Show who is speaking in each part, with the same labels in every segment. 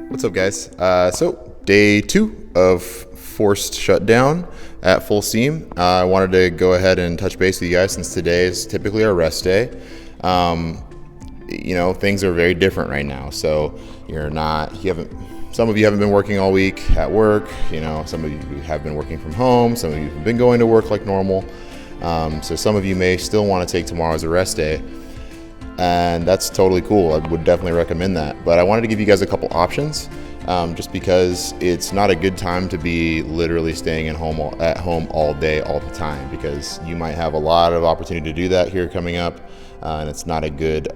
Speaker 1: What's up, guys? So day 2 of forced shutdown at full steam. I wanted to go ahead and touch base with you guys since today is typically our rest day. Things are very different right now. So some of you haven't been working all week at work. Some of you have been working from home. Some of you have been going to work like normal. So some of you may still want to take tomorrow as a rest day. And that's totally cool. I would definitely recommend that. But I wanted to give you guys a couple options, just because it's not a good time to be literally staying at home all day, all the time, because you might have a lot of opportunity to do that here coming up, and it's not a good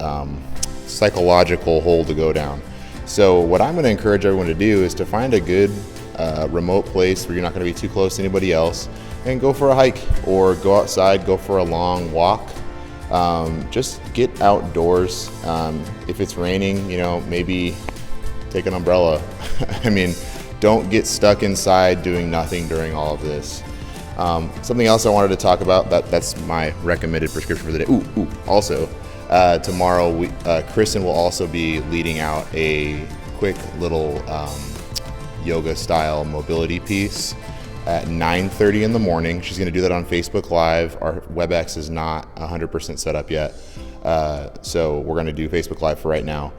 Speaker 1: psychological hole to go down. So what I'm going to encourage everyone to do is to find a good remote place where you're not going to be too close to anybody else, and go for a hike or go outside, go for a long walk. Just get outdoors. If it's raining, maybe take an umbrella. Don't get stuck inside doing nothing during all of this. Something else I wanted to talk about, that's my recommended prescription for the day. Also, tomorrow, Kristen will also be leading out a quick little yoga style mobility piece at 9:30 in the morning. She's going to do that on Facebook Live. Our WebEx is not 100% set up yet, so we're going to do Facebook Live for right now.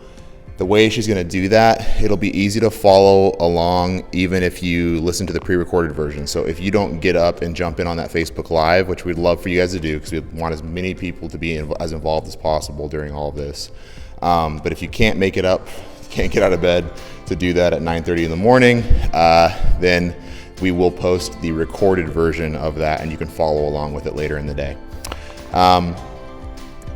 Speaker 1: The way she's going to do that, it'll be easy to follow along even if you listen to the pre-recorded version. So if you don't get up and jump in on that Facebook Live, which we'd love for you guys to do because we want as many people to be as involved as possible during all of this. But if you can't make it up, can't get out of bed to do that at 9:30 in the morning, then we will post the recorded version of that, and you can follow along with it later in the day.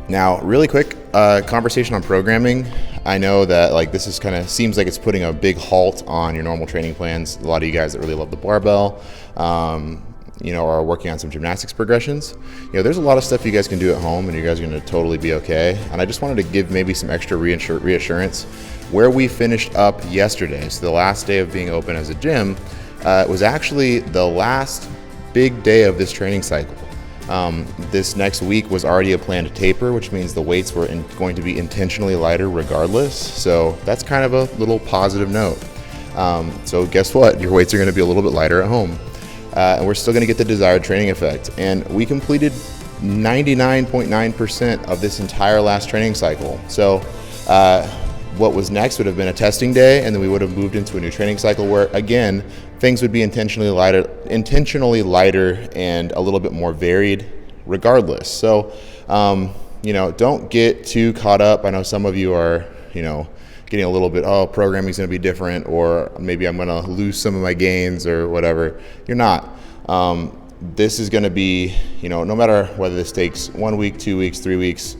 Speaker 1: Now, really quick conversation on programming. I know that this is seems like it's putting a big halt on your normal training plans. A lot of you guys that really love the barbell, are working on some gymnastics progressions. There's a lot of stuff you guys can do at home, and you guys are going to totally be okay. And I just wanted to give maybe some extra reassurance. Where we finished up yesterday, so the last day of being open as a gym, it was actually the last big day of this training cycle. This next week was already a planned taper, which means the weights were going to be intentionally lighter regardless. So that's kind of a little positive note. So guess what? Your weights are going to be a little bit lighter at home. And we're still going to get the desired training effect. And we completed 99.9% of this entire last training cycle. So what was next would have been a testing day, and then we would have moved into a new training cycle where, again, things would be intentionally lighter and a little bit more varied regardless. So, don't get too caught up. I know some of you are, getting a little bit, programming's going to be different, or maybe I'm going to lose some of my gains or whatever. You're not. This is going to be, no matter whether this takes 1 week, 2 weeks, 3 weeks,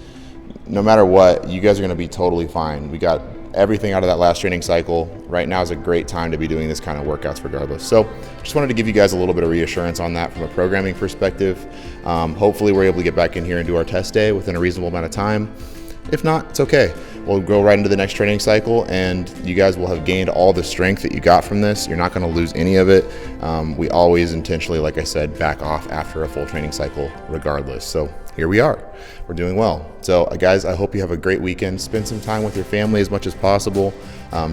Speaker 1: no matter what, you guys are going to be totally fine. We got everything out of that last training cycle. Right now is a great time to be doing this kind of workouts regardless. So just wanted to give you guys a little bit of reassurance on that from a programming perspective. Hopefully we're able to get back in here and do our test day within a reasonable amount of time. If not, it's okay. We'll go right into the next training cycle, and you guys will have gained all the strength that you got from this. You're not going to lose any of it. We always intentionally, like I said, back off after a full training cycle regardless. So here we are. We're doing well. So guys, I hope you have a great weekend. Spend some time with your family as much as possible.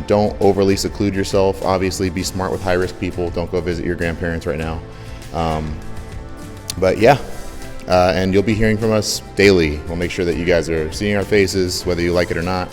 Speaker 1: Don't overly seclude yourself. Obviously, be smart with high-risk people. Don't go visit your grandparents right now. And you'll be hearing from us daily. We'll make sure that you guys are seeing our faces, whether you like it or not.